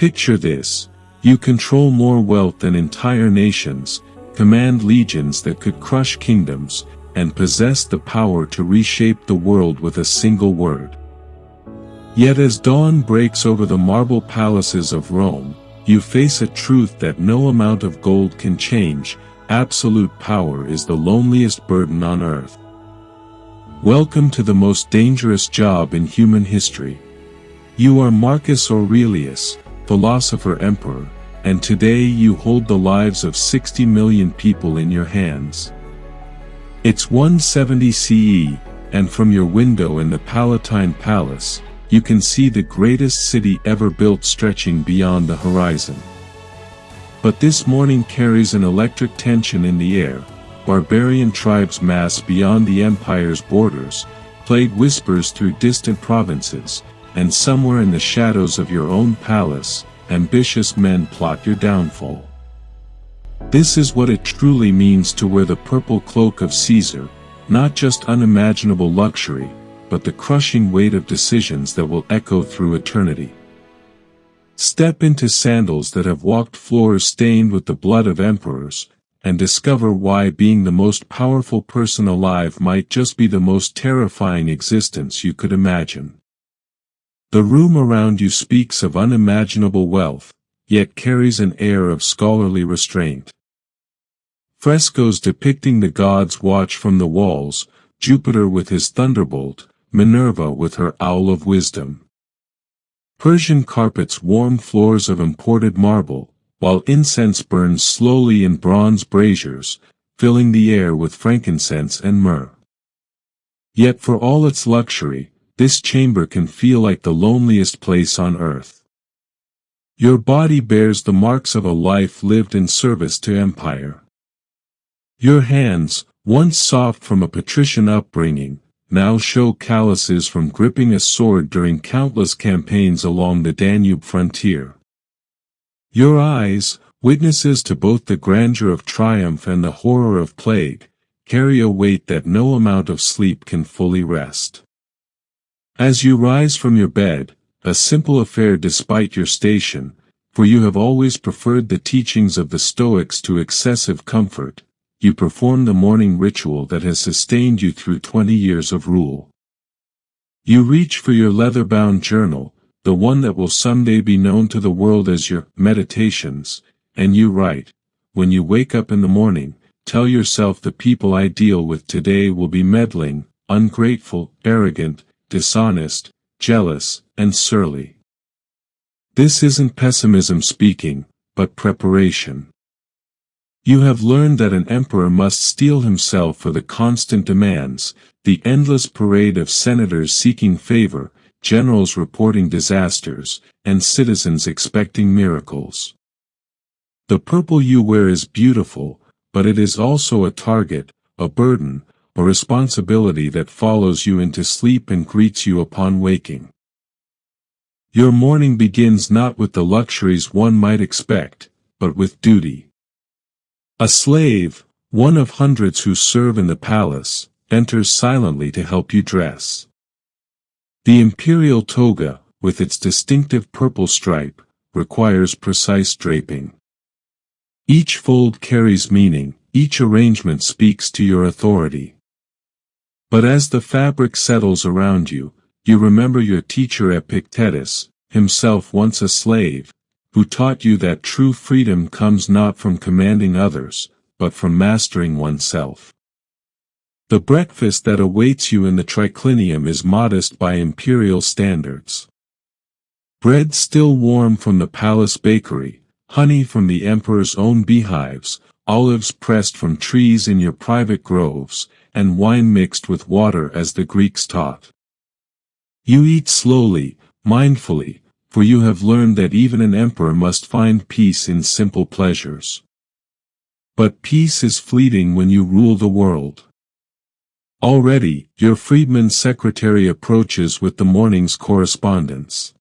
Picture this: you control more wealth than entire nations, command legions that could crush kingdoms, and possess the power to reshape the world with a single word. Yet as dawn breaks over the marble palaces of Rome, you face a truth that no amount of gold can change: absolute power is the loneliest burden on earth. Welcome to the most dangerous job in human history. You are Marcus Aurelius, philosopher-emperor, and today you hold the lives of 60 million people in your hands. It's 170 CE, and from your window in the Palatine Palace, you can see the greatest city ever built stretching beyond the horizon. But this morning carries an electric tension in the air. Barbarian tribes mass beyond the empire's borders, plague whispers through distant provinces, and somewhere in the shadows of your own palace, ambitious men plot your downfall. This is what it truly means to wear the purple cloak of Caesar, not just unimaginable luxury, but the crushing weight of decisions that will echo through eternity. Step into sandals that have walked floors stained with the blood of emperors, and discover why being the most powerful person alive might just be the most terrifying existence you could imagine. The room around you speaks of unimaginable wealth, yet carries an air of scholarly restraint. Frescoes depicting the gods watch from the walls, Jupiter with his thunderbolt, Minerva with her owl of wisdom. Persian carpets warm floors of imported marble, while incense burns slowly in bronze braziers, filling the air with frankincense and myrrh. Yet for all its luxury, this chamber can feel like the loneliest place on earth. Your body bears the marks of a life lived in service to empire. Your hands, once soft from a patrician upbringing, now show calluses from gripping a sword during countless campaigns along the Danube frontier. Your eyes, witnesses to both the grandeur of triumph and the horror of plague, carry a weight that no amount of sleep can fully rest. As you rise from your bed, a simple affair despite your station, for you have always preferred the teachings of the Stoics to excessive comfort, you perform the morning ritual that has sustained you through 20 years of rule. You reach for your leather-bound journal, the one that will someday be known to the world as your meditations, and you write: when you wake up in the morning, tell yourself the people I deal with today will be meddling, ungrateful, arrogant, dishonest, jealous, and surly. This isn't pessimism speaking, but preparation. You have learned that an emperor must steel himself for the constant demands, the endless parade of senators seeking favor, generals reporting disasters, and citizens expecting miracles. The purple you wear is beautiful, but it is also a target, a burden, a responsibility that follows you into sleep and greets you upon waking. Your morning begins not with the luxuries one might expect, but with duty. A slave, one of hundreds who serve in the palace, enters silently to help you dress. The imperial toga, with its distinctive purple stripe, requires precise draping. Each fold carries meaning, each arrangement speaks to your authority. But as the fabric settles around you, you remember your teacher Epictetus, himself once a slave, who taught you that true freedom comes not from commanding others, but from mastering oneself. The breakfast that awaits you in the triclinium is modest by imperial standards. Bread still warm from the palace bakery, honey from the emperor's own beehives, olives pressed from trees in your private groves, and wine mixed with water as the Greeks taught. You eat slowly, mindfully, for you have learned that even an emperor must find peace in simple pleasures. But peace is fleeting when you rule the world. Already, your freedman's secretary approaches with the morning's correspondence.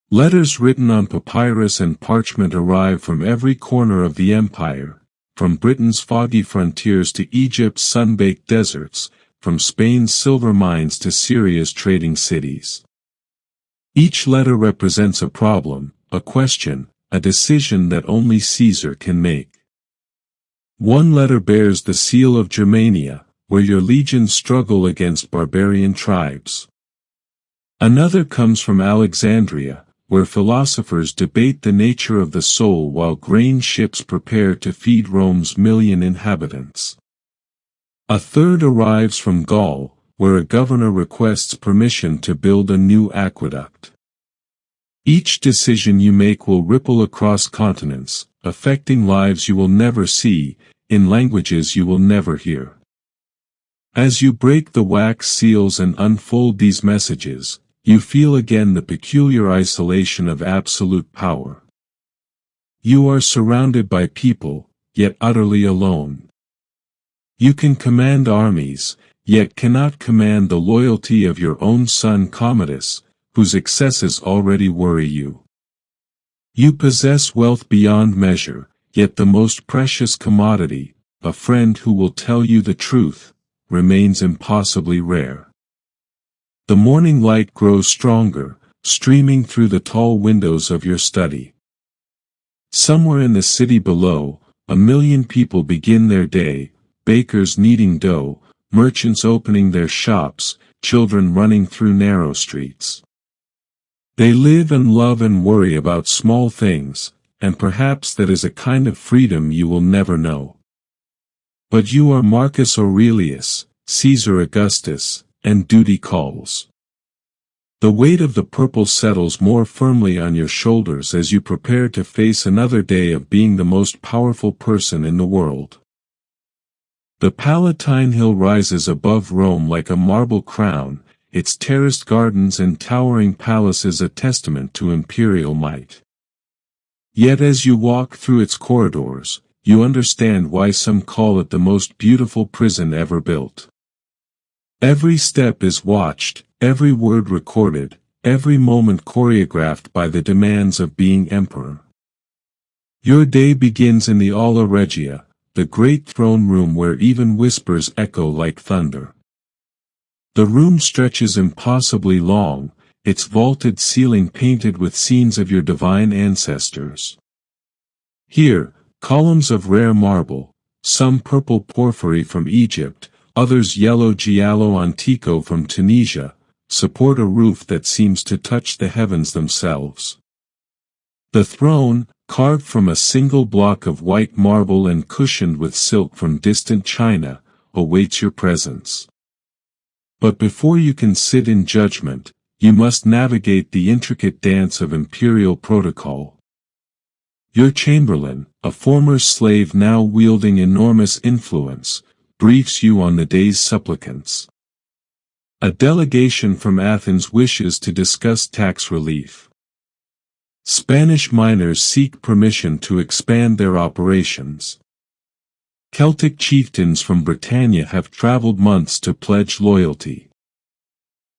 Letters written on papyrus and parchment arrive from every corner of the empire, from Britain's foggy frontiers to Egypt's sun-baked deserts, from Spain's silver mines to Syria's trading cities. Each letter represents a problem, a question, a decision that only Caesar can make. One letter bears the seal of Germania, where your legions struggle against barbarian tribes. Another comes from Alexandria, where philosophers debate the nature of the soul while grain ships prepare to feed Rome's 1,000,000 inhabitants. A third arrives from Gaul, where a governor requests permission to build a new aqueduct. Each decision you make will ripple across continents, affecting lives you will never see, in languages you will never hear. As you break the wax seals and unfold these messages, you feel again the peculiar isolation of absolute power. You are surrounded by people, yet utterly alone. You can command armies, yet cannot command the loyalty of your own son Commodus, whose excesses already worry you. You possess wealth beyond measure, yet the most precious commodity, a friend who will tell you the truth, remains impossibly rare. The morning light grows stronger, streaming through the tall windows of your study. Somewhere in the city below, 1,000,000 people begin their day, bakers kneading dough, merchants opening their shops, children running through narrow streets. They live and love and worry about small things, and perhaps that is a kind of freedom you will never know. But you are Marcus Aurelius, Caesar Augustus, and duty calls. The weight of the purple settles more firmly on your shoulders as you prepare to face another day of being the most powerful person in the world. The Palatine Hill rises above Rome like a marble crown, its terraced gardens and towering palaces a testament to imperial might. Yet as you walk through its corridors, you understand why some call it the most beautiful prison ever built. Every step is watched, every word recorded, every moment choreographed by the demands of being emperor. Your day begins in the Aula Regia, the great throne room where even whispers echo like thunder. The room stretches impossibly long, its vaulted ceiling painted with scenes of your divine ancestors. Here, columns of rare marble, some purple porphyry from Egypt, others yellow giallo antico from Tunisia, support a roof that seems to touch the heavens themselves. The throne, carved from a single block of white marble and cushioned with silk from distant China, awaits your presence. But before you can sit in judgment, you must navigate the intricate dance of imperial protocol. Your chamberlain, a former slave now wielding enormous influence, briefs you on the day's supplicants. A delegation from Athens wishes to discuss tax relief. Spanish miners seek permission to expand their operations. Celtic chieftains from Britannia have traveled months to pledge loyalty.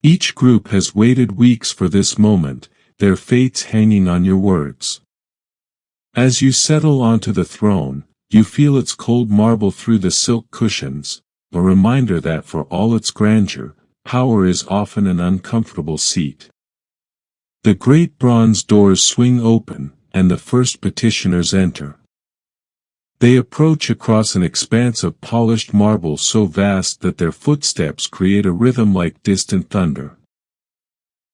Each group has waited weeks for this moment, their fates hanging on your words. As you settle onto the throne, you feel its cold marble through the silk cushions, a reminder that for all its grandeur, power is often an uncomfortable seat. The great bronze doors swing open, and the first petitioners enter. They approach across an expanse of polished marble so vast that their footsteps create a rhythm like distant thunder.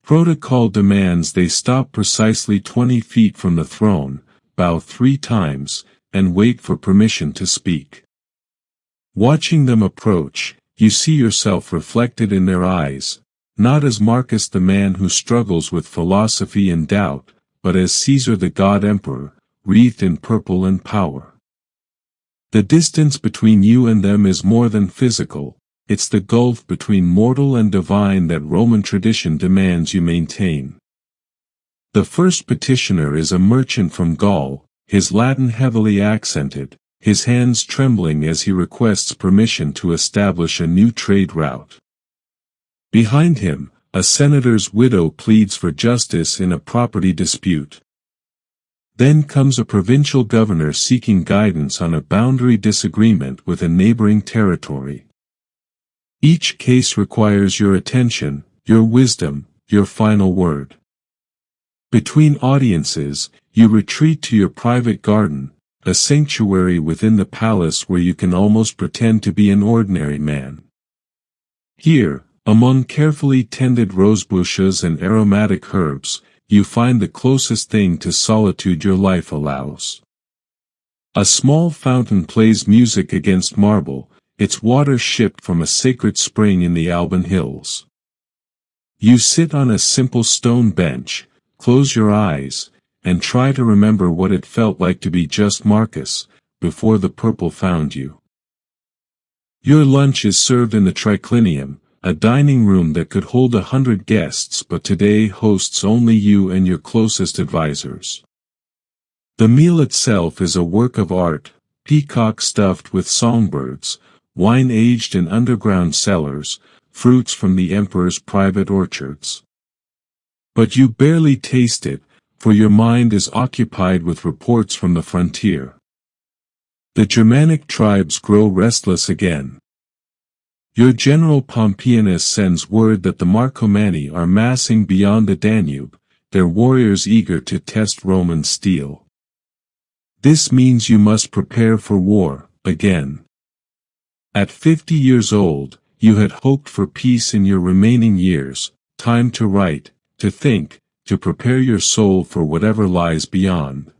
Protocol demands they stop precisely 20 feet from the throne, bow 3 times, and wait for permission to speak. Watching them approach, you see yourself reflected in their eyes, not as Marcus the man who struggles with philosophy and doubt, but as Caesar the god-emperor, wreathed in purple and power. The distance between you and them is more than physical, it's the gulf between mortal and divine that Roman tradition demands you maintain. The first petitioner is a merchant from Gaul, his Latin heavily accented, his hands trembling as he requests permission to establish a new trade route. Behind him, a senator's widow pleads for justice in a property dispute. Then comes a provincial governor seeking guidance on a boundary disagreement with a neighboring territory. Each case requires your attention, your wisdom, your final word. Between audiences, you retreat to your private garden, a sanctuary within the palace where you can almost pretend to be an ordinary man. Here, among carefully tended rosebushes and aromatic herbs, you find the closest thing to solitude your life allows. A small fountain plays music against marble, its water shipped from a sacred spring in the Alban Hills. You sit on a simple stone bench, close your eyes, and try to remember what it felt like to be just Marcus, before the purple found you. Your lunch is served in the triclinium, a dining room that could hold 100 guests but today hosts only you and your closest advisors. The meal itself is a work of art, peacock stuffed with songbirds, wine aged in underground cellars, fruits from the emperor's private orchards. But you barely taste it, for your mind is occupied with reports from the frontier. The Germanic tribes grow restless again. Your general Pompeianus sends word that the Marcomanni are massing beyond the Danube, their warriors eager to test Roman steel. This means you must prepare for war, again. At 50 years old, you had hoped for peace in your remaining years, time to write, to think, to prepare your soul for whatever lies beyond.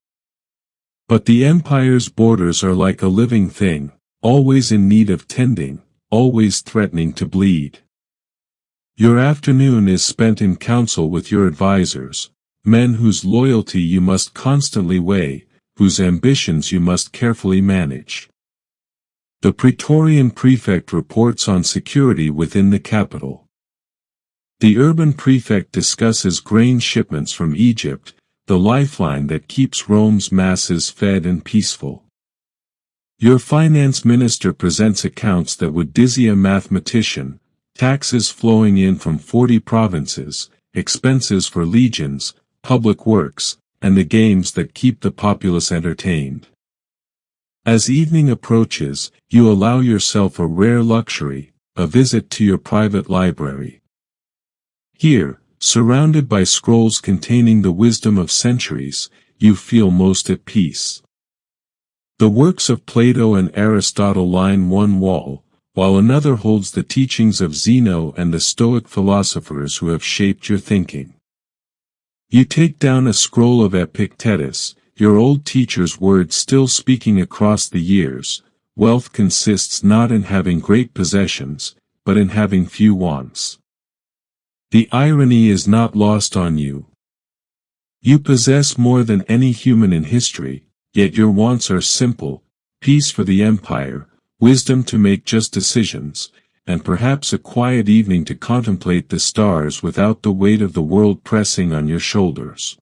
But the empire's borders are like a living thing, always in need of tending, always threatening to bleed. Your afternoon is spent in council with your advisors, men whose loyalty you must constantly weigh, whose ambitions you must carefully manage. The Praetorian prefect reports on security within the capital. The urban prefect discusses grain shipments from Egypt, the lifeline that keeps Rome's masses fed and peaceful. Your finance minister presents accounts that would dizzy a mathematician, taxes flowing in from 40 provinces, expenses for legions, public works, and the games that keep the populace entertained. As evening approaches, you allow yourself a rare luxury, a visit to your private library. Here, surrounded by scrolls containing the wisdom of centuries, you feel most at peace. The works of Plato and Aristotle line one wall, while another holds the teachings of Zeno and the Stoic philosophers who have shaped your thinking. You take down a scroll of Epictetus, your old teacher's words still speaking across the years. Wealth consists not in having great possessions, but in having few wants. The irony is not lost on you. You possess more than any human in history, yet your wants are simple: peace for the empire, wisdom to make just decisions, and perhaps a quiet evening to contemplate the stars without the weight of the world pressing on your shoulders.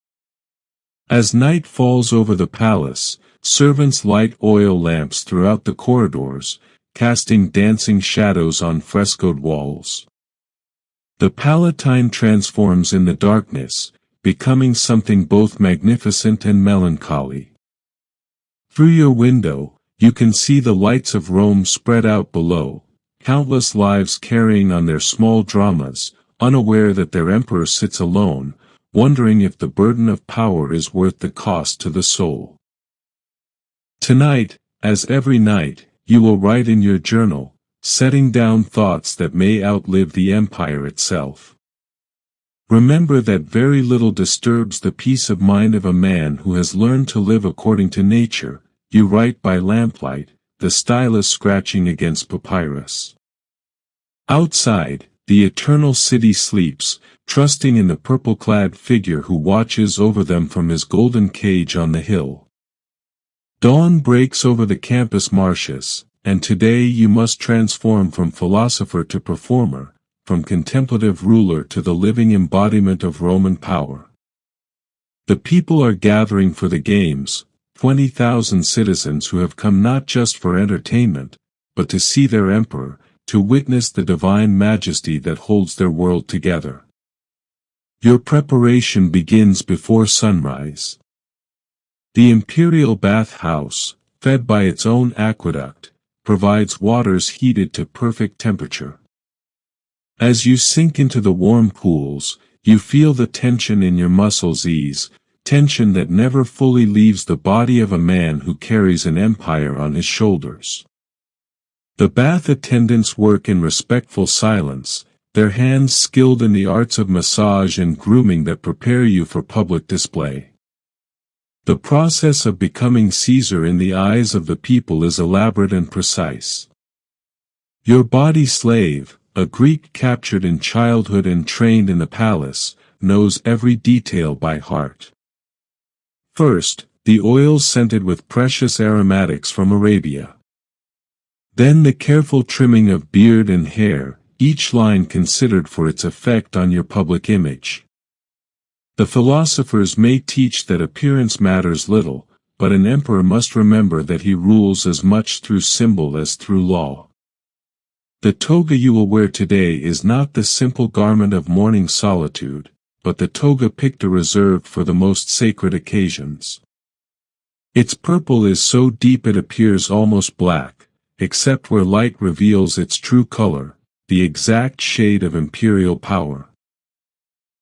As night falls over the palace, servants light oil lamps throughout the corridors, casting dancing shadows on frescoed walls. The Palatine transforms in the darkness, becoming something both magnificent and melancholy. Through your window, you can see the lights of Rome spread out below, countless lives carrying on their small dramas, unaware that their emperor sits alone, wondering if the burden of power is worth the cost to the soul. Tonight, as every night, you will write in your journal, setting down thoughts that may outlive the empire itself. Remember that very little disturbs the peace of mind of a man who has learned to live according to nature. You write by lamplight, the stylus scratching against papyrus. Outside, the eternal city sleeps, trusting in the purple-clad figure who watches over them from his golden cage on the hill. Dawn breaks over the campus Martius, and today you must transform from philosopher to performer, from contemplative ruler to the living embodiment of Roman power. The people are gathering for the games, 20,000 citizens who have come not just for entertainment, but to see their emperor, to witness the divine majesty that holds their world together. Your preparation begins before sunrise. The imperial bath-house, fed by its own aqueduct, provides waters heated to perfect temperature. As you sink into the warm pools, You feel the tension in your muscles ease, tension that never fully leaves the body of a man who carries an empire on his shoulders. The bath attendants work in respectful silence, their hands skilled in the arts of massage and grooming that prepare you for public display. The process of becoming Caesar in the eyes of the people is elaborate and precise. Your body slave, a Greek captured in childhood and trained in the palace, knows every detail by heart. First, the oils scented with precious aromatics from Arabia. Then the careful trimming of beard and hair, each line considered for its effect on your public image. The philosophers may teach that appearance matters little, but an emperor must remember that he rules as much through symbol as through law. The toga you will wear today is not the simple garment of mourning solitude, but the toga picta reserved for the most sacred occasions. Its purple is so deep it appears almost black, except where light reveals its true color, the exact shade of imperial power.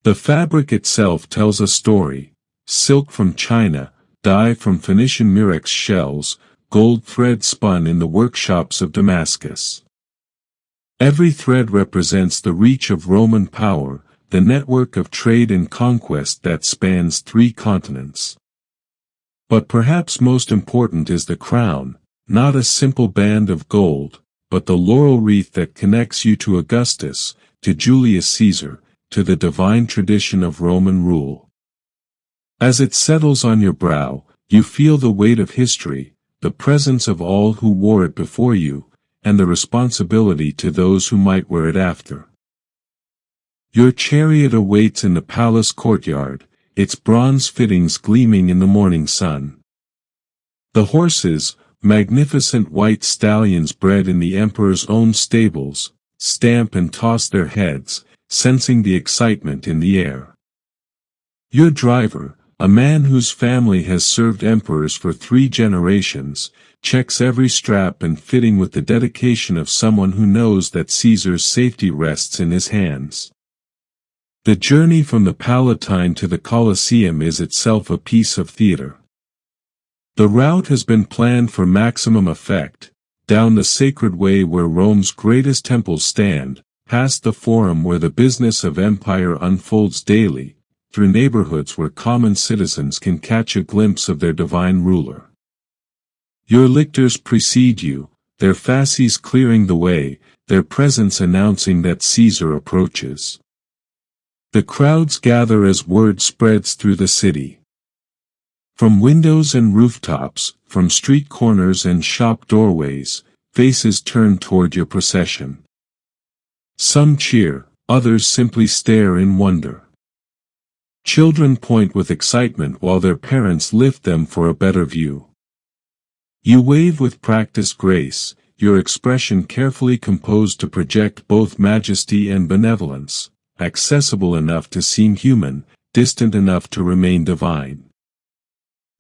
The fabric itself tells a story: silk from China, dye from Phoenician murex shells, gold thread spun in the workshops of Damascus. Every thread represents the reach of Roman power, the network of trade and conquest that spans 3 continents. But perhaps most important is the crown, not a simple band of gold, but the laurel wreath that connects you to Augustus, to Julius Caesar, to the divine tradition of Roman rule. As it settles on your brow, you feel the weight of history, the presence of all who wore it before you, and the responsibility to those who might wear it after. Your chariot awaits in the palace courtyard, its bronze fittings gleaming in the morning sun. The horses, magnificent white stallions bred in the emperor's own stables, stamp and toss their heads, sensing the excitement in the air. Your driver, a man whose family has served emperors for 3 generations, checks every strap and fitting with the dedication of someone who knows that Caesar's safety rests in his hands. The journey from the Palatine to the Colosseum is itself a piece of theater. The route has been planned for maximum effect, down the sacred way where Rome's greatest temples stand, past the forum where the business of empire unfolds daily, through neighborhoods where common citizens can catch a glimpse of their divine ruler. Your lictors precede you, their fasces clearing the way, their presence announcing that Caesar approaches. The crowds gather as word spreads through the city. From windows and rooftops, from street corners and shop doorways, faces turn toward your procession. Some cheer, others simply stare in wonder. Children point with excitement while their parents lift them for a better view. You wave with practiced grace, your expression carefully composed to project both majesty and benevolence, accessible enough to seem human, distant enough to remain divine.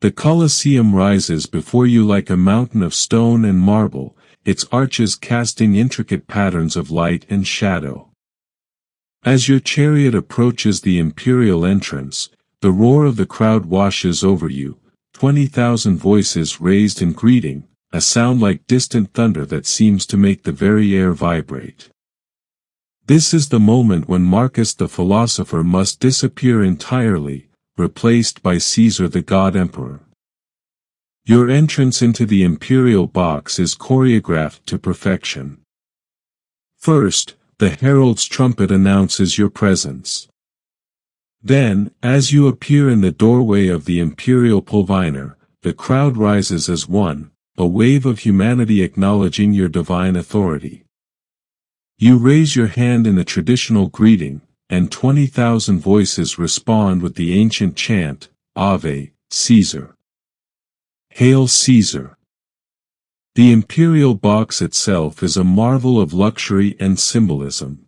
The Colosseum rises before you like a mountain of stone and marble, its arches casting intricate patterns of light and shadow. As your chariot approaches the imperial entrance, the roar of the crowd washes over you, 20,000 voices raised in greeting, a sound like distant thunder that seems to make the very air vibrate. This is the moment when Marcus the philosopher must disappear entirely, replaced by Caesar the god-emperor. Your entrance into the imperial box is choreographed to perfection. First, the herald's trumpet announces your presence. Then, as you appear in the doorway of the imperial pulviner, the crowd rises as one, a wave of humanity acknowledging your divine authority. You raise your hand in the traditional greeting, and 20,000 voices respond with the ancient chant, Ave, Caesar. Hail Caesar! The imperial box itself is a marvel of luxury and symbolism.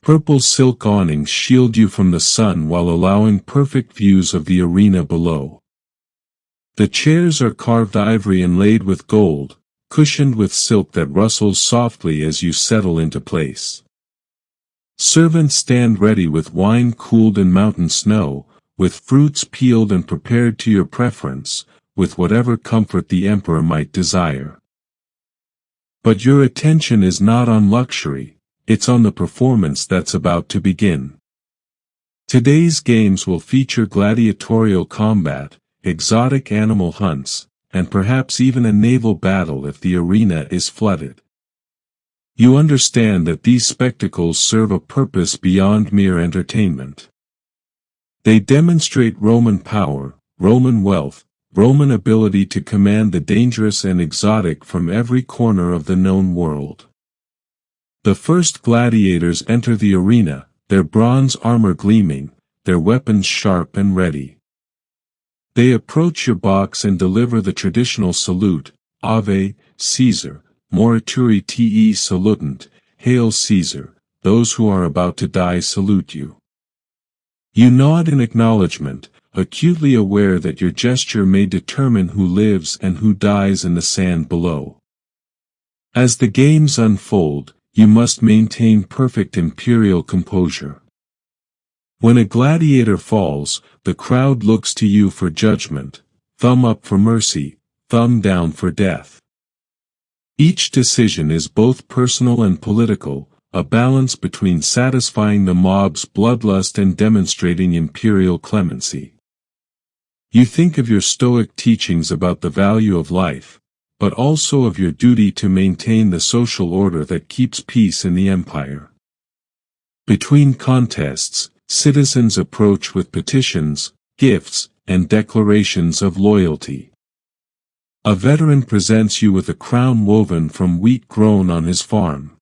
Purple silk awnings shield you from the sun while allowing perfect views of the arena below. The chairs are carved ivory inlaid with gold, cushioned with silk that rustles softly as you settle into place. Servants stand ready with wine cooled in mountain snow, with fruits peeled and prepared to your preference, with whatever comfort the emperor might desire. But your attention is not on luxury, it's on the performance that's about to begin. Today's games will feature gladiatorial combat, exotic animal hunts, and perhaps even a naval battle if the arena is flooded. You understand that these spectacles serve a purpose beyond mere entertainment. They demonstrate Roman power, Roman wealth, Roman ability to command the dangerous and exotic from every corner of the known world. The first gladiators enter the arena, their bronze armor gleaming, their weapons sharp and ready. They approach your box and deliver the traditional salute, Ave, Caesar, morituri te salutant, Hail Caesar, those who are about to die salute you. You nod in acknowledgement, acutely aware that your gesture may determine who lives and who dies in the sand below. As the games unfold, you must maintain perfect imperial composure. When a gladiator falls, the crowd looks to you for judgment, thumb up for mercy, thumb down for death. Each decision is both personal and political, a balance between satisfying the mob's bloodlust and demonstrating imperial clemency. You think of your Stoic teachings about the value of life, but also of your duty to maintain the social order that keeps peace in the empire. Between contests, citizens approach with petitions, gifts, and declarations of loyalty. A veteran presents you with a crown woven from wheat grown on his farm.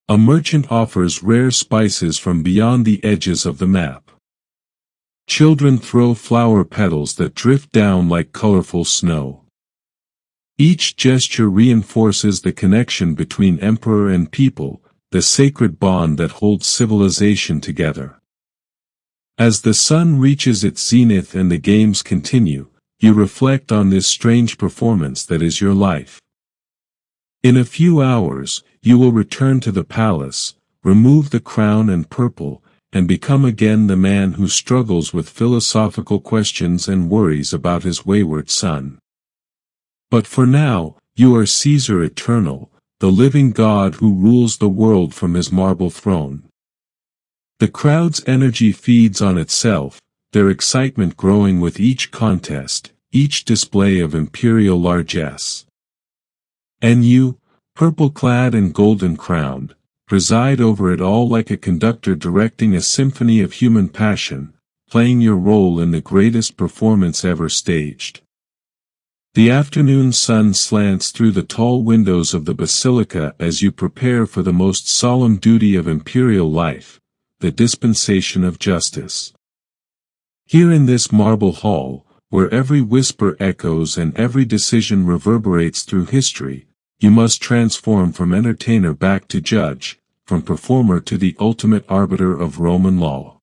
A merchant offers rare spices from beyond the edges of the map. Children throw flower petals that drift down like colorful snow. Each gesture reinforces the connection between emperor and people, the sacred bond that holds civilization together. As the sun reaches its zenith and the games continue, you reflect on this strange performance that is your life. In a few hours, you will return to the palace, remove the crown and purple, and become again the man who struggles with philosophical questions and worries about his wayward son. But for now, you are Caesar eternal, the living God who rules the world from his marble throne. The crowd's energy feeds on itself, their excitement growing with each contest, each display of imperial largesse. And you, purple-clad and golden-crowned, preside over it all like a conductor directing a symphony of human passion, playing your role in the greatest performance ever staged. The afternoon sun slants through the tall windows of the basilica as you prepare for the most solemn duty of imperial life, the dispensation of justice. Here in this marble hall, where every whisper echoes and every decision reverberates through history, you must transform from entertainer back to judge, from performer to the ultimate arbiter of Roman law.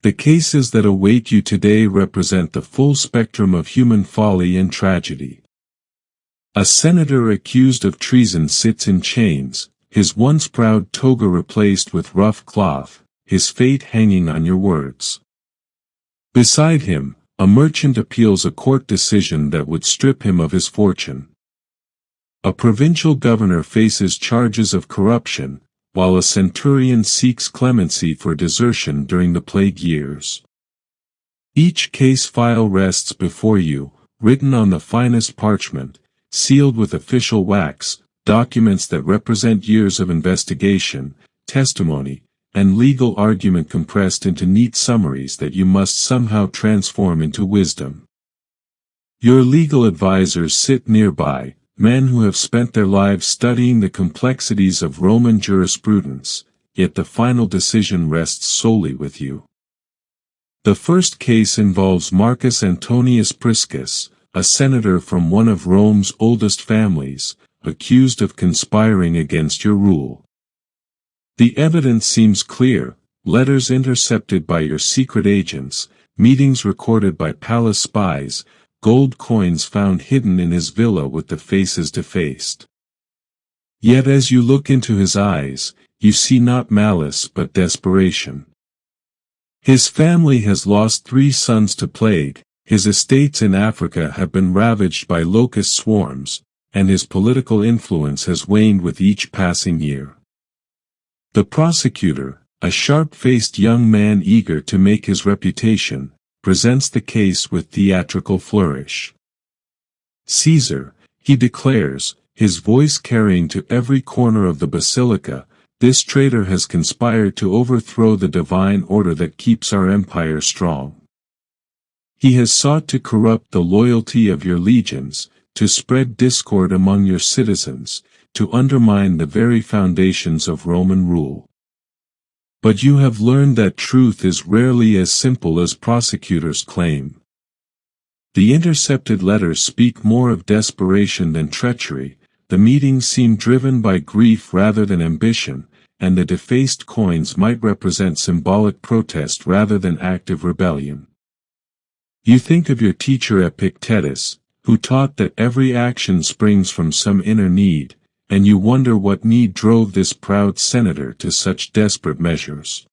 The cases that await you today represent the full spectrum of human folly and tragedy. A senator accused of treason sits in chains, his once proud toga replaced with rough cloth, his fate hanging on your words. Beside him, a merchant appeals a court decision that would strip him of his fortune. A provincial governor faces charges of corruption, while a centurion seeks clemency for desertion during the plague years. Each case file rests before you, written on the finest parchment, sealed with official wax, documents that represent years of investigation, testimony, and legal argument compressed into neat summaries that you must somehow transform into wisdom. Your legal advisors sit nearby, men who have spent their lives studying the complexities of Roman jurisprudence, yet the final decision rests solely with you. The first case involves Marcus Antonius Priscus, a senator from one of Rome's oldest families, accused of conspiring against your rule. The evidence seems clear: letters intercepted by your secret agents, meetings recorded by palace spies, gold coins found hidden in his villa with the faces defaced. Yet as you look into his eyes, you see not malice but desperation. His family has lost 3 sons to plague, his estates in Africa have been ravaged by locust swarms, and his political influence has waned with each passing year. The prosecutor, a sharp-faced young man eager to make his reputation, presents the case with theatrical flourish. Caesar, he declares, his voice carrying to every corner of the basilica, this traitor has conspired to overthrow the divine order that keeps our empire strong. He has sought to corrupt the loyalty of your legions, to spread discord among your citizens, to undermine the very foundations of Roman rule. But you have learned that truth is rarely as simple as prosecutors claim. The intercepted letters speak more of desperation than treachery, the meetings seem driven by grief rather than ambition, and the defaced coins might represent symbolic protest rather than active rebellion. You think of your teacher Epictetus, who taught that every action springs from some inner need, and you wonder what need drove this proud senator to such desperate measures.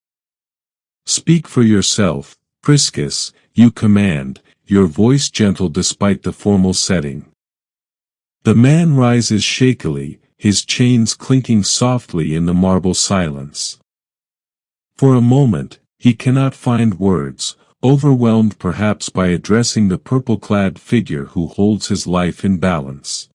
Speak for yourself, Priscus, you command, your voice gentle despite the formal setting. The man rises shakily, his chains clinking softly in the marble silence. For a moment, he cannot find words, overwhelmed perhaps by addressing the purple-clad figure who holds his life in balance.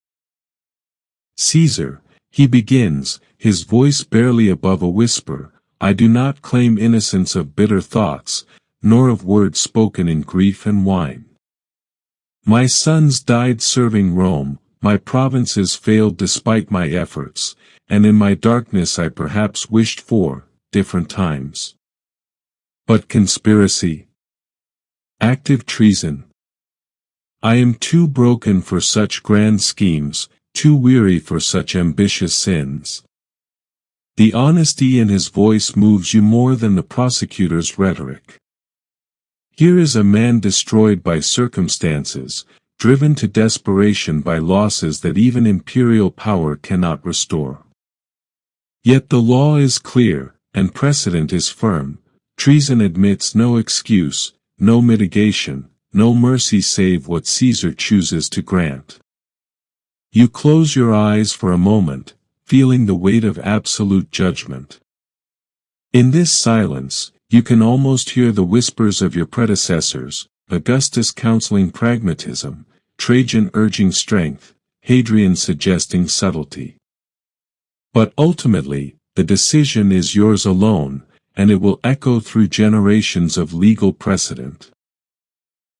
Caesar, he begins, his voice barely above a whisper, I do not claim innocence of bitter thoughts, nor of words spoken in grief and wine. My sons died serving Rome, my provinces failed despite my efforts, and in my darkness I perhaps wished for different times. But conspiracy? Active treason? I am too broken for such grand schemes, too weary for such ambitious sins. The honesty in his voice moves you more than the prosecutor's rhetoric. Here is a man destroyed by circumstances, driven to desperation by losses that even imperial power cannot restore. Yet the law is clear, and precedent is firm. Treason admits no excuse, no mitigation, no mercy save what Caesar chooses to grant. You close your eyes for a moment, feeling the weight of absolute judgment. In this silence, you can almost hear the whispers of your predecessors, Augustus counseling pragmatism, Trajan urging strength, Hadrian suggesting subtlety. But ultimately, the decision is yours alone, and it will echo through generations of legal precedent.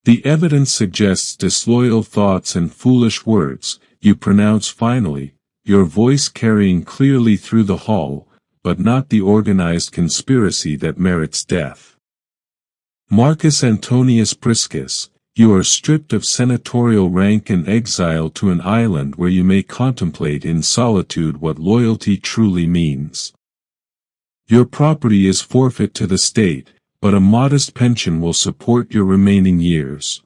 The evidence suggests disloyal thoughts and foolish words, you pronounce finally, your voice carrying clearly through the hall, but not the organized conspiracy that merits death. Marcus Antonius Priscus, you are stripped of senatorial rank and exiled to an island where you may contemplate in solitude what loyalty truly means. Your property is forfeit to the state, but a modest pension will support your remaining years.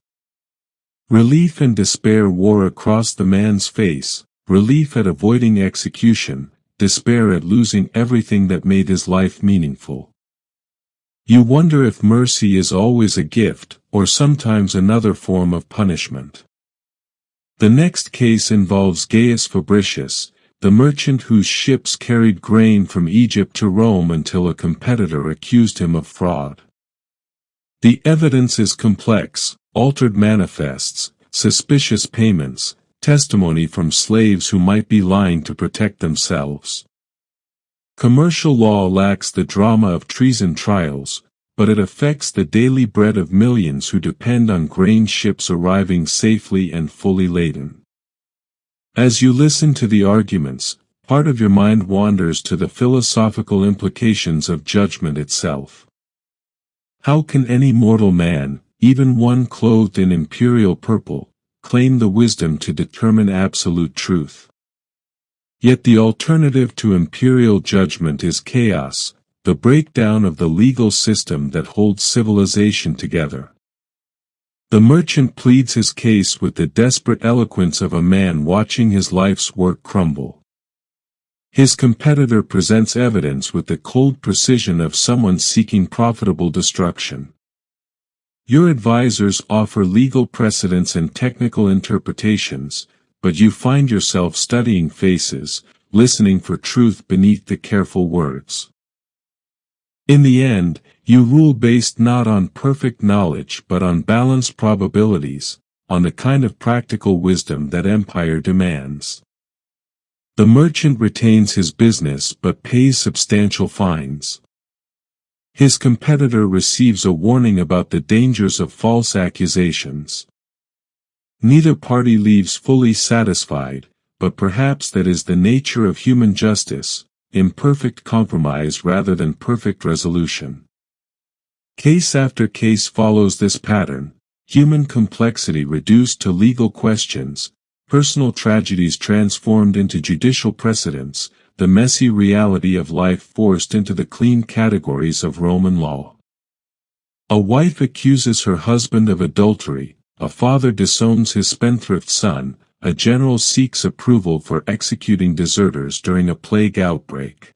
Relief and despair wore across the man's face, relief at avoiding execution, despair at losing everything that made his life meaningful. You wonder if mercy is always a gift, or sometimes another form of punishment. The next case involves Gaius Fabricius, the merchant whose ships carried grain from Egypt to Rome until a competitor accused him of fraud. The evidence is complex, altered manifests, suspicious payments, testimony from slaves who might be lying to protect themselves. Commercial law lacks the drama of treason trials, but it affects the daily bread of millions who depend on grain ships arriving safely and fully laden. As you listen to the arguments, part of your mind wanders to the philosophical implications of judgment itself. How can any mortal man, even one clothed in imperial purple, claim the wisdom to determine absolute truth? Yet the alternative to imperial judgment is chaos, the breakdown of the legal system that holds civilization together. The merchant pleads his case with the desperate eloquence of a man watching his life's work crumble. His competitor presents evidence with the cold precision of someone seeking profitable destruction. Your advisors offer legal precedents and technical interpretations, but you find yourself studying faces, listening for truth beneath the careful words. In the end, you rule based not on perfect knowledge but on balanced probabilities, on the kind of practical wisdom that empire demands. The merchant retains his business but pays substantial fines. His competitor receives a warning about the dangers of false accusations. Neither party leaves fully satisfied, but perhaps that is the nature of human justice, imperfect compromise rather than perfect resolution. Case after case follows this pattern, human complexity reduced to legal questions, personal tragedies transformed into judicial precedents, the messy reality of life forced into the clean categories of Roman law. A wife accuses her husband of adultery, a father disowns his spendthrift son, a general seeks approval for executing deserters during a plague outbreak.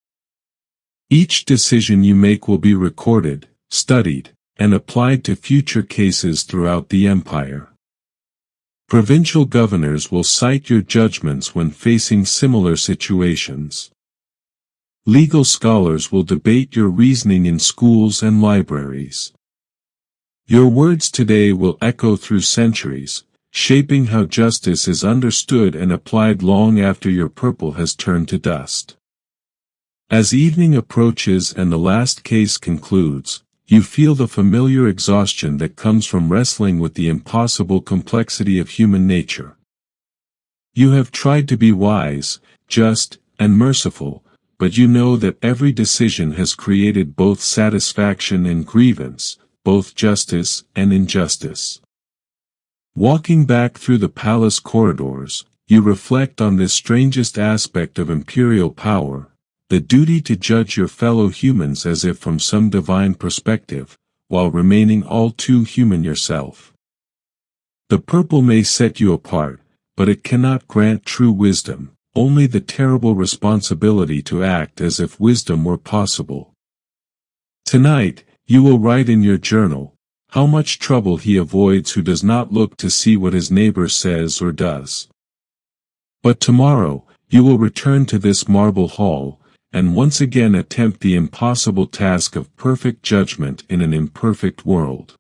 Each decision you make will be recorded, studied, and applied to future cases throughout the empire. Provincial governors will cite your judgments when facing similar situations. Legal scholars will debate your reasoning in schools and libraries. Your words today will echo through centuries, shaping how justice is understood and applied long after your purple has turned to dust. As evening approaches and the last case concludes, you feel the familiar exhaustion that comes from wrestling with the impossible complexity of human nature. You have tried to be wise, just, and merciful, but you know that every decision has created both satisfaction and grievance, both justice and injustice. Walking back through the palace corridors, you reflect on this strangest aspect of imperial power, the duty to judge your fellow humans as if from some divine perspective, while remaining all too human yourself. The purple may set you apart, but it cannot grant true wisdom, only the terrible responsibility to act as if wisdom were possible. Tonight, you will write in your journal, how much trouble he avoids who does not look to see what his neighbor says or does. But tomorrow, you will return to this marble hall, and once again attempt the impossible task of perfect judgment in an imperfect world.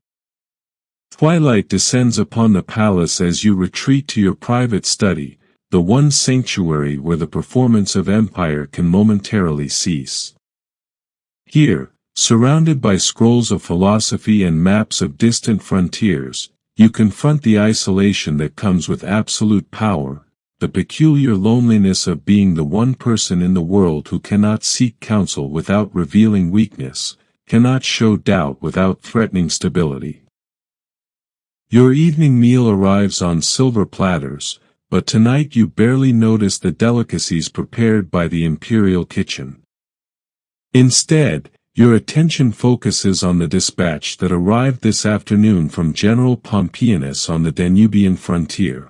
Twilight descends upon the palace as you retreat to your private study, the one sanctuary where the performance of empire can momentarily cease. Here, surrounded by scrolls of philosophy and maps of distant frontiers, you confront the isolation that comes with absolute power, the peculiar loneliness of being the one person in the world who cannot seek counsel without revealing weakness, cannot show doubt without threatening stability. Your evening meal arrives on silver platters, but tonight you barely notice the delicacies prepared by the imperial kitchen. Instead, your attention focuses on the dispatch that arrived this afternoon from General Pompeianus on the Danubian frontier.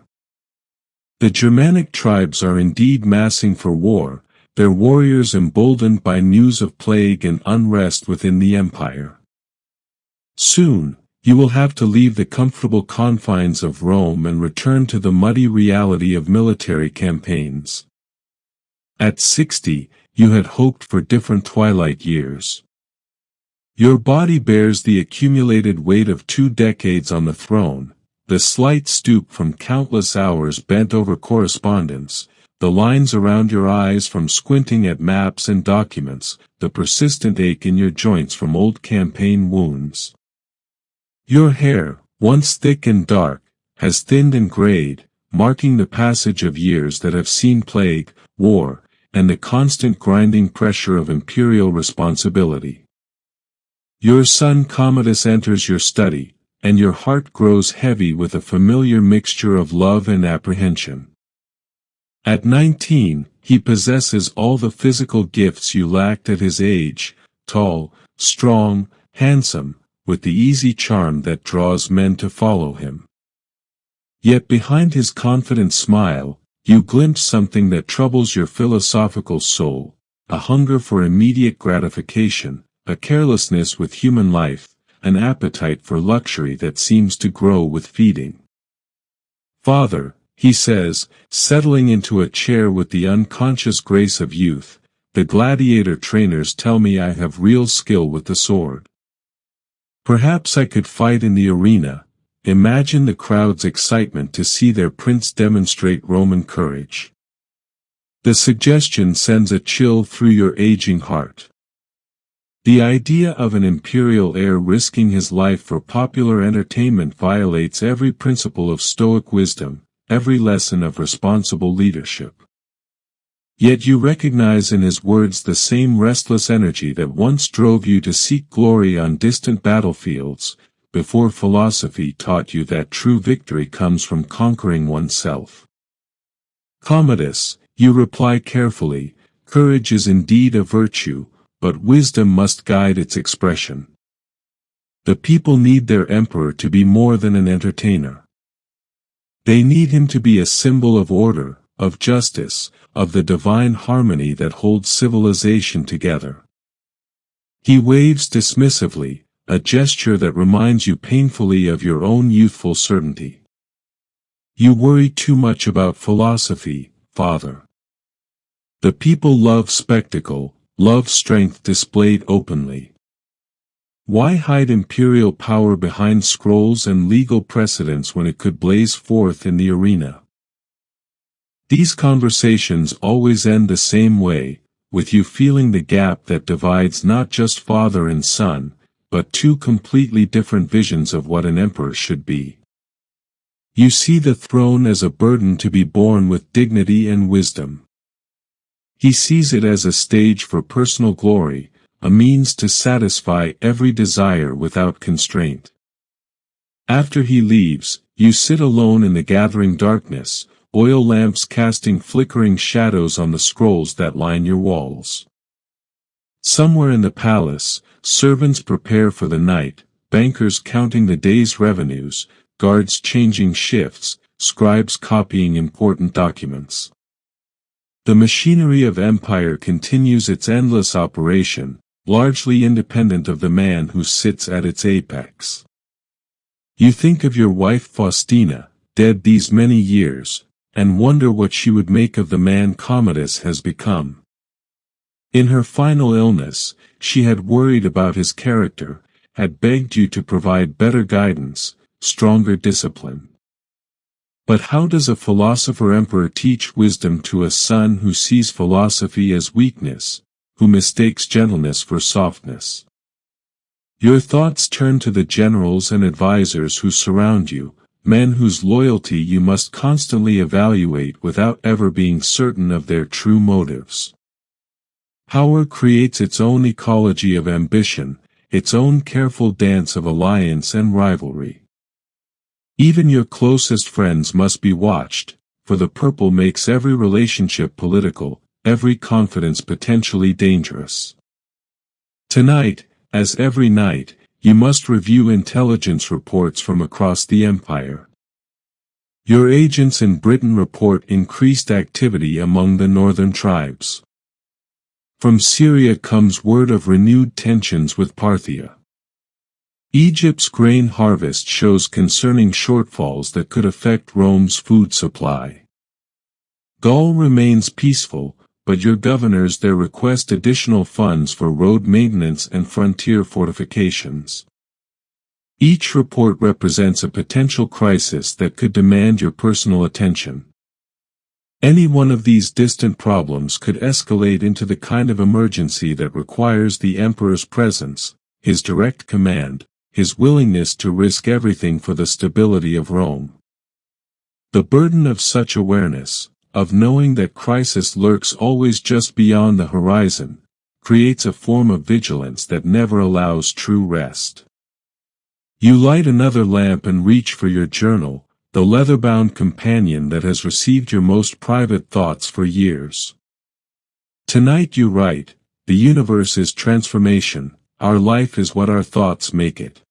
The Germanic tribes are indeed massing for war, their warriors emboldened by news of plague and unrest within the empire. Soon, you will have to leave the comfortable confines of Rome and return to the muddy reality of military campaigns. At 60, you had hoped for different twilight years. Your body bears the accumulated weight of 2 decades on the throne, the slight stoop from countless hours bent over correspondence, the lines around your eyes from squinting at maps and documents, the persistent ache in your joints from old campaign wounds. Your hair, once thick and dark, has thinned and grayed, marking the passage of years that have seen plague, war, and the constant grinding pressure of imperial responsibility. Your son Commodus enters your study, and your heart grows heavy with a familiar mixture of love and apprehension. At 19, he possesses all the physical gifts you lacked at his age, tall, strong, handsome, with the easy charm that draws men to follow him. Yet behind his confident smile, you glimpse something that troubles your philosophical soul, a hunger for immediate gratification, a carelessness with human life, an appetite for luxury that seems to grow with feeding. Father, he says, settling into a chair with the unconscious grace of youth, the gladiator trainers tell me I have real skill with the sword. Perhaps I could fight in the arena. Imagine the crowd's excitement to see their prince demonstrate Roman courage. The suggestion sends a chill through your aging heart. The idea of an imperial heir risking his life for popular entertainment violates every principle of Stoic wisdom, every lesson of responsible leadership. Yet you recognize in his words the same restless energy that once drove you to seek glory on distant battlefields, before philosophy taught you that true victory comes from conquering oneself. Commodus, you reply carefully, courage is indeed a virtue, but wisdom must guide its expression. The people need their emperor to be more than an entertainer. They need him to be a symbol of order, of justice, of the divine harmony that holds civilization together. He waves dismissively, a gesture that reminds you painfully of your own youthful certainty. You worry too much about philosophy, Father. The people love spectacle, love strength displayed openly. Why hide imperial power behind scrolls and legal precedents when it could blaze forth in the arena? These conversations always end the same way, with you feeling the gap that divides not just father and son, but two completely different visions of what an emperor should be. You see the throne as a burden to be borne with dignity and wisdom. He sees it as a stage for personal glory, a means to satisfy every desire without constraint. After he leaves, you sit alone in the gathering darkness, oil lamps casting flickering shadows on the scrolls that line your walls. Somewhere in the palace, servants prepare for the night, bankers counting the day's revenues, guards changing shifts, scribes copying important documents. The machinery of empire continues its endless operation, largely independent of the man who sits at its apex. You think of your wife Faustina, dead these many years, and wonder what she would make of the man Commodus has become. In her final illness, she had worried about his character, had begged you to provide better guidance, stronger discipline. But how does a philosopher emperor teach wisdom to a son who sees philosophy as weakness, who mistakes gentleness for softness? Your thoughts turn to the generals and advisors who surround you, men whose loyalty you must constantly evaluate without ever being certain of their true motives. Power creates its own ecology of ambition, its own careful dance of alliance and rivalry. Even your closest friends must be watched, for the purple makes every relationship political, every confidence potentially dangerous. Tonight, as every night, you must review intelligence reports from across the empire. Your agents in Britain report increased activity among the northern tribes. From Syria comes word of renewed tensions with Parthia. Egypt's grain harvest shows concerning shortfalls that could affect Rome's food supply. Gaul remains peaceful, but your governors there request additional funds for road maintenance and frontier fortifications. Each report represents a potential crisis that could demand your personal attention. Any one of these distant problems could escalate into the kind of emergency that requires the emperor's presence, his direct command, his willingness to risk everything for the stability of Rome. The burden of such awareness, of knowing that crisis lurks always just beyond the horizon, creates a form of vigilance that never allows true rest. You light another lamp and reach for your journal, the leather-bound companion that has received your most private thoughts for years. Tonight you write, the universe is transformation, our life is what our thoughts make it.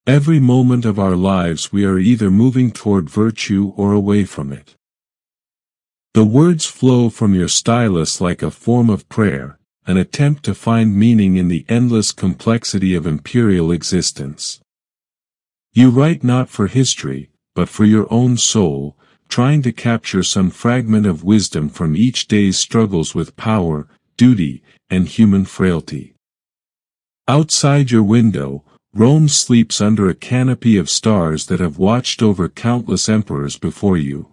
Every moment of our lives we are either moving toward virtue or away from it. The words flow from your stylus like a form of prayer, an attempt to find meaning in the endless complexity of imperial existence. You write not for history, but for your own soul, trying to capture some fragment of wisdom from each day's struggles with power, duty, and human frailty. Outside your window, Rome sleeps under a canopy of stars that have watched over countless emperors before you.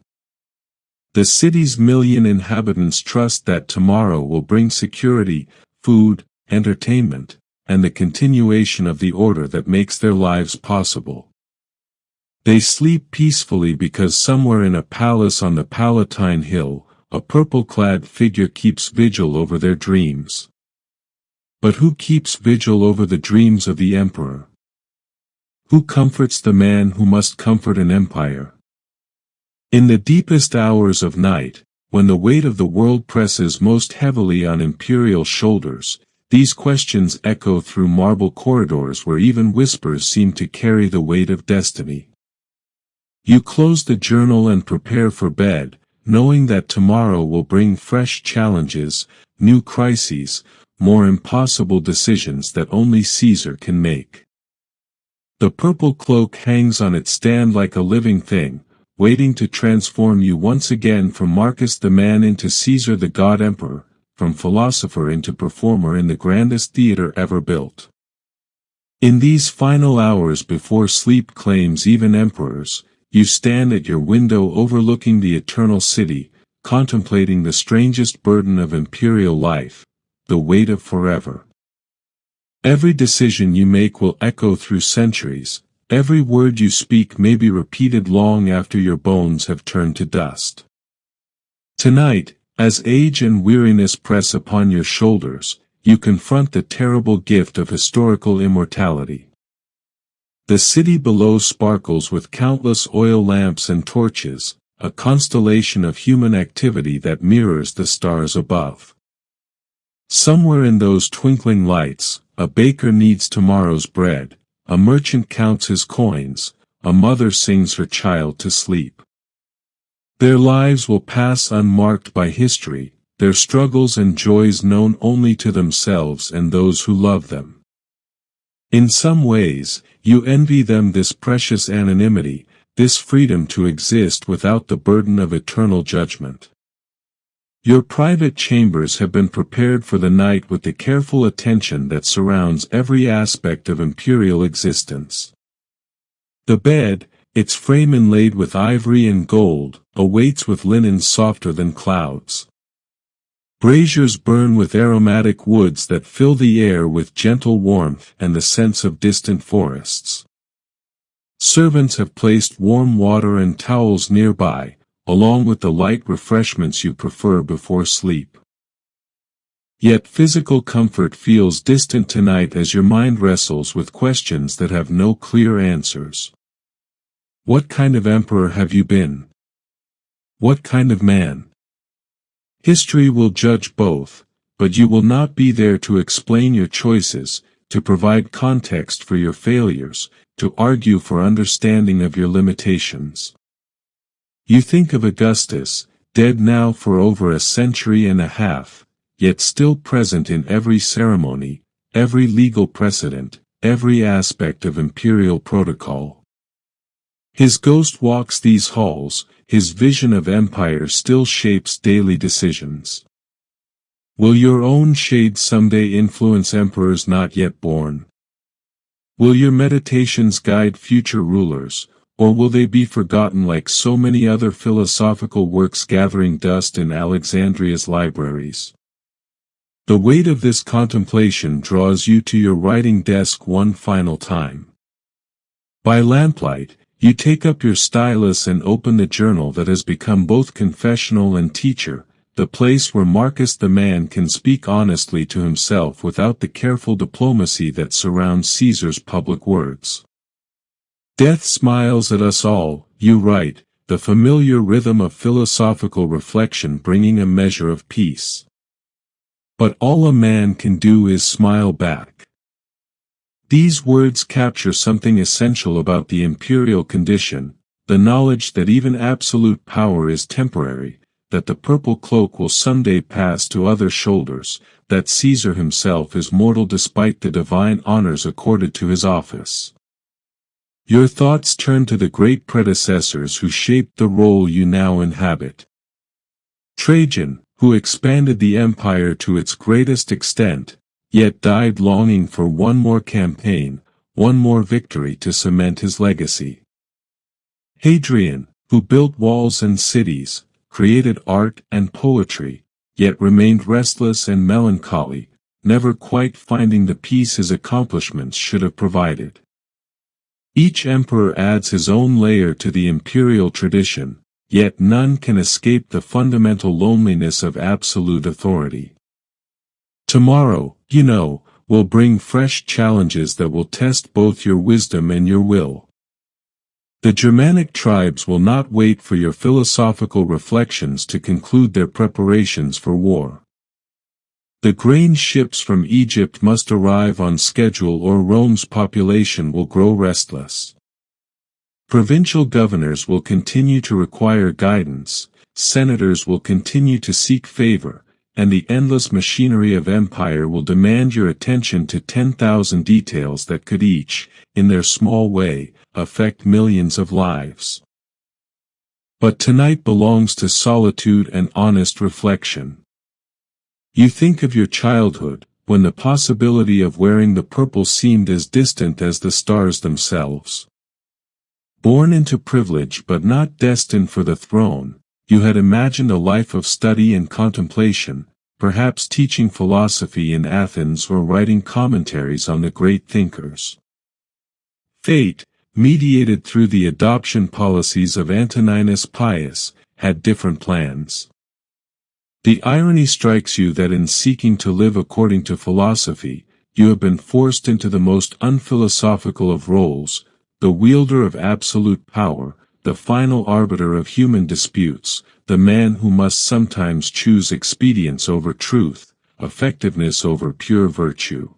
The city's million inhabitants trust that tomorrow will bring security, food, entertainment, and the continuation of the order that makes their lives possible. They sleep peacefully because somewhere in a palace on the Palatine Hill, a purple-clad figure keeps vigil over their dreams. But who keeps vigil over the dreams of the emperor? Who comforts the man who must comfort an empire? In the deepest hours of night, when the weight of the world presses most heavily on imperial shoulders, these questions echo through marble corridors where even whispers seem to carry the weight of destiny. You close the journal and prepare for bed, knowing that tomorrow will bring fresh challenges, new crises, more impossible decisions that only Caesar can make. The purple cloak hangs on its stand like a living thing, waiting to transform you once again from Marcus the man into Caesar the god emperor, from philosopher into performer in the grandest theater ever built. In these final hours before sleep claims even emperors, you stand at your window overlooking the eternal city, contemplating the strangest burden of imperial life, the weight of forever. Every decision you make will echo through centuries, every word you speak may be repeated long after your bones have turned to dust. Tonight, as age and weariness press upon your shoulders, you confront the terrible gift of historical immortality. The city below sparkles with countless oil lamps and torches, a constellation of human activity that mirrors the stars above. Somewhere in those twinkling lights, a baker kneads tomorrow's bread, a merchant counts his coins, a mother sings her child to sleep. Their lives will pass unmarked by history, their struggles and joys known only to themselves and those who love them. In some ways, you envy them this precious anonymity, this freedom to exist without the burden of eternal judgment. Your private chambers have been prepared for the night with the careful attention that surrounds every aspect of imperial existence. The bed, its frame inlaid with ivory and gold, awaits with linens softer than clouds. Braziers burn with aromatic woods that fill the air with gentle warmth and the sense of distant forests. Servants have placed warm water and towels nearby, along with the light refreshments you prefer before sleep. Yet physical comfort feels distant tonight as your mind wrestles with questions that have no clear answers. What kind of emperor have you been? What kind of man? History will judge both, but you will not be there to explain your choices, to provide context for your failures, to argue for understanding of your limitations. You think of Augustus, dead now for over a century and a half, yet still present in every ceremony, every legal precedent, every aspect of imperial protocol. His ghost walks these halls, his vision of empire still shapes daily decisions. Will your own shade someday influence emperors not yet born? Will your meditations guide future rulers, or will they be forgotten like so many other philosophical works gathering dust in Alexandria's libraries? The weight of this contemplation draws you to your writing desk one final time. By lamplight, you take up your stylus and open the journal that has become both confessional and teacher, the place where Marcus the man can speak honestly to himself without the careful diplomacy that surrounds Caesar's public words. Death smiles at us all, you write, the familiar rhythm of philosophical reflection bringing a measure of peace. But all a man can do is smile back. These words capture something essential about the imperial condition, the knowledge that even absolute power is temporary, that the purple cloak will someday pass to other shoulders, that Caesar himself is mortal despite the divine honors accorded to his office. Your thoughts turn to the great predecessors who shaped the role you now inhabit. Trajan, who expanded the empire to its greatest extent, yet died longing for one more campaign, one more victory to cement his legacy. Hadrian, who built walls and cities, created art and poetry, yet remained restless and melancholy, never quite finding the peace his accomplishments should have provided. Each emperor adds his own layer to the imperial tradition, yet none can escape the fundamental loneliness of absolute authority. Tomorrow, you know, will bring fresh challenges that will test both your wisdom and your will. The Germanic tribes will not wait for your philosophical reflections to conclude their preparations for war. The grain ships from Egypt must arrive on schedule or Rome's population will grow restless. Provincial governors will continue to require guidance, senators will continue to seek favor, and the endless machinery of empire will demand your attention to 10,000 details that could each, in their small way, affect millions of lives. But tonight belongs to solitude and honest reflection. You think of your childhood, when the possibility of wearing the purple seemed as distant as the stars themselves. Born into privilege but not destined for the throne, you had imagined a life of study and contemplation, perhaps teaching philosophy in Athens or writing commentaries on the great thinkers. Fate, mediated through the adoption policies of Antoninus Pius, had different plans. The irony strikes you that in seeking to live according to philosophy, you have been forced into the most unphilosophical of roles, the wielder of absolute power, the final arbiter of human disputes, the man who must sometimes choose expedience over truth, effectiveness over pure virtue.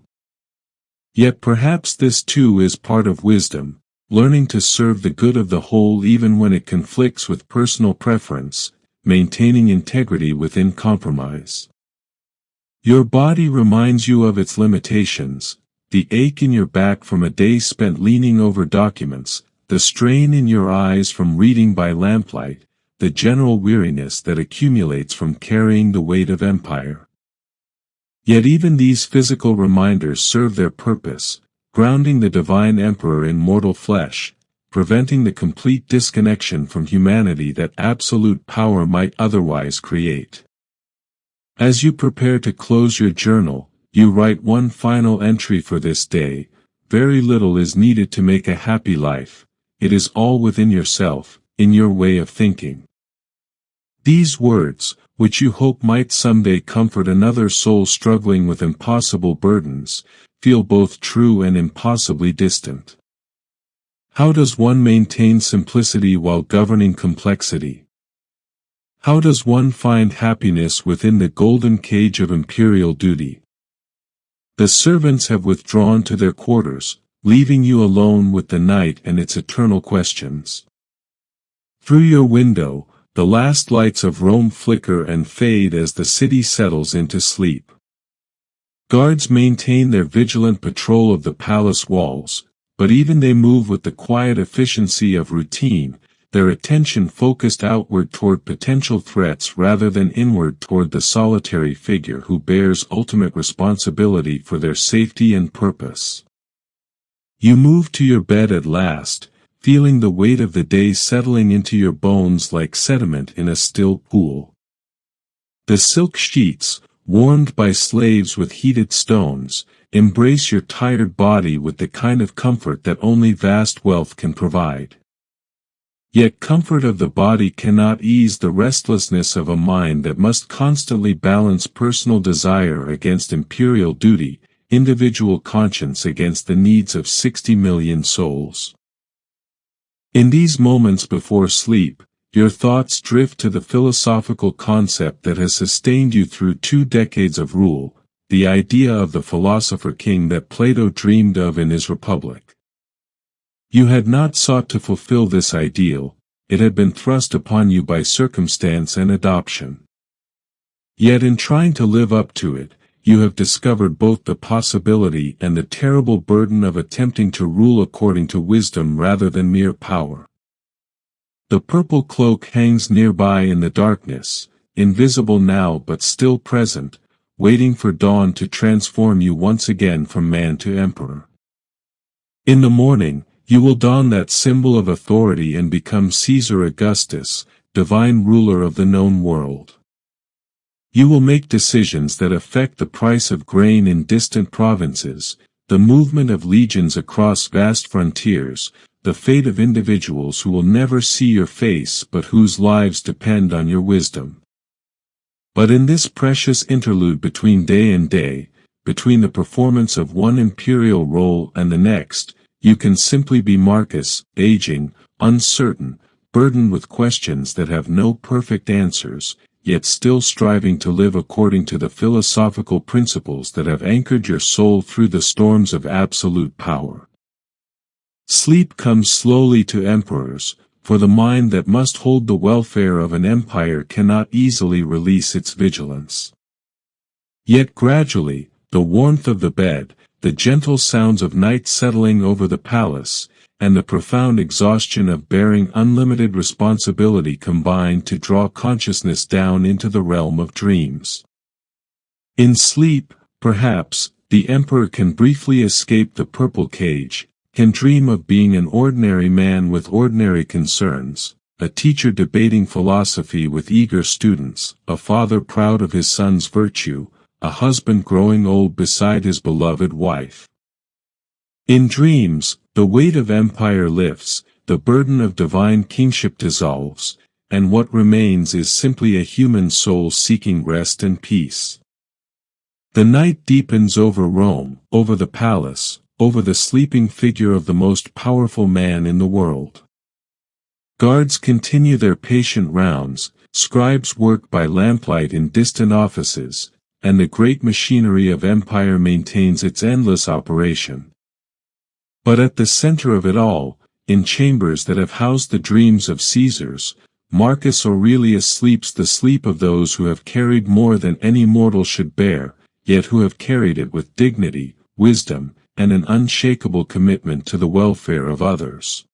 Yet perhaps this too is part of wisdom, learning to serve the good of the whole even when it conflicts with personal preference, maintaining integrity within compromise. Your body reminds you of its limitations, the ache in your back from a day spent leaning over documents, the strain in your eyes from reading by lamplight, the general weariness that accumulates from carrying the weight of empire. Yet even these physical reminders serve their purpose, grounding the divine emperor in mortal flesh, preventing the complete disconnection from humanity that absolute power might otherwise create. As you prepare to close your journal, you write one final entry for this day. Very little is needed to make a happy life. It is all within yourself, in your way of thinking. These words, which you hope might someday comfort another soul struggling with impossible burdens, feel both true and impossibly distant. How does one maintain simplicity while governing complexity? How does one find happiness within the golden cage of imperial duty? The servants have withdrawn to their quarters, leaving you alone with the night and its eternal questions. Through your window, the last lights of Rome flicker and fade as the city settles into sleep. Guards maintain their vigilant patrol of the palace walls, but even they move with the quiet efficiency of routine, their attention focused outward toward potential threats rather than inward toward the solitary figure who bears ultimate responsibility for their safety and purpose. You move to your bed at last, feeling the weight of the day settling into your bones like sediment in a still pool. The silk sheets, warmed by slaves with heated stones, embrace your tired body with the kind of comfort that only vast wealth can provide. Yet comfort of the body cannot ease the restlessness of a mind that must constantly balance personal desire against imperial duty, individual conscience against the needs of 60 million souls. In these moments before sleep, your thoughts drift to the philosophical concept that has sustained you through 2 decades of rule, the idea of the philosopher-king that Plato dreamed of in his Republic. You had not sought to fulfill this ideal, it had been thrust upon you by circumstance and adoption. Yet in trying to live up to it, you have discovered both the possibility and the terrible burden of attempting to rule according to wisdom rather than mere power. The purple cloak hangs nearby in the darkness, invisible now but still present, waiting for dawn to transform you once again from man to emperor. In the morning, you will don that symbol of authority and become Caesar Augustus, divine ruler of the known world. You will make decisions that affect the price of grain in distant provinces, the movement of legions across vast frontiers, the fate of individuals who will never see your face but whose lives depend on your wisdom. But in this precious interlude between day and day, between the performance of one imperial role and the next, you can simply be Marcus, aging, uncertain, burdened with questions that have no perfect answers, yet still striving to live according to the philosophical principles that have anchored your soul through the storms of absolute power. Sleep comes slowly to emperors, for the mind that must hold the welfare of an empire cannot easily release its vigilance. Yet gradually, the warmth of the bed, the gentle sounds of night settling over the palace, and the profound exhaustion of bearing unlimited responsibility combine to draw consciousness down into the realm of dreams. In sleep, perhaps, the emperor can briefly escape the purple cage, can dream of being an ordinary man with ordinary concerns, a teacher debating philosophy with eager students, a father proud of his son's virtue, a husband growing old beside his beloved wife. In dreams, the weight of empire lifts, the burden of divine kingship dissolves, and what remains is simply a human soul seeking rest and peace. The night deepens over Rome, over the palace, over the sleeping figure of the most powerful man in the world. Guards continue their patient rounds, scribes work by lamplight in distant offices, and the great machinery of empire maintains its endless operation. But at the center of it all, in chambers that have housed the dreams of Caesars, Marcus Aurelius sleeps the sleep of those who have carried more than any mortal should bear, yet who have carried it with dignity, wisdom, and an unshakable commitment to the welfare of others.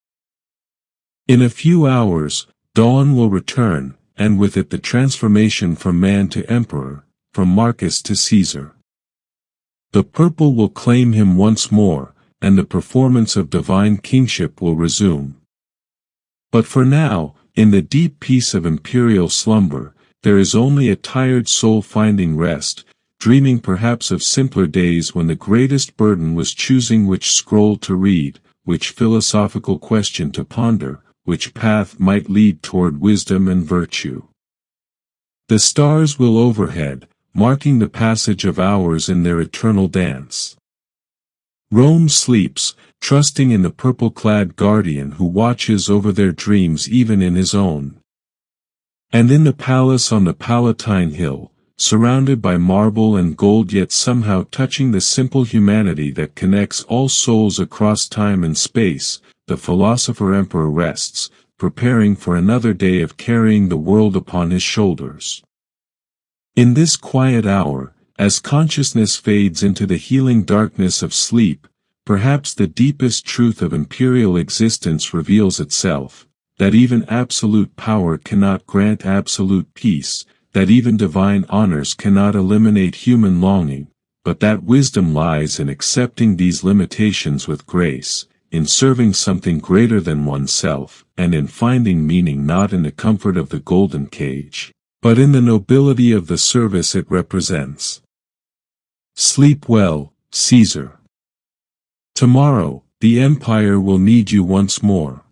In a few hours, dawn will return, and with it the transformation from man to emperor, from Marcus to Caesar. The purple will claim him once more, and the performance of divine kingship will resume. But for now, in the deep peace of imperial slumber, there is only a tired soul finding rest, dreaming perhaps of simpler days when the greatest burden was choosing which scroll to read, which philosophical question to ponder, which path might lead toward wisdom and virtue. The stars will overhead, marking the passage of hours in their eternal dance. Rome sleeps, trusting in the purple-clad guardian who watches over their dreams even in his own. And in the palace on the Palatine Hill, surrounded by marble and gold yet somehow touching the simple humanity that connects all souls across time and space, the philosopher-emperor rests, preparing for another day of carrying the world upon his shoulders. In this quiet hour, as consciousness fades into the healing darkness of sleep, perhaps the deepest truth of imperial existence reveals itself, that even absolute power cannot grant absolute peace, that even divine honors cannot eliminate human longing, but that wisdom lies in accepting these limitations with grace, in serving something greater than oneself, and in finding meaning not in the comfort of the golden cage, but in the nobility of the service it represents. Sleep well, Caesar. Tomorrow, the empire will need you once more.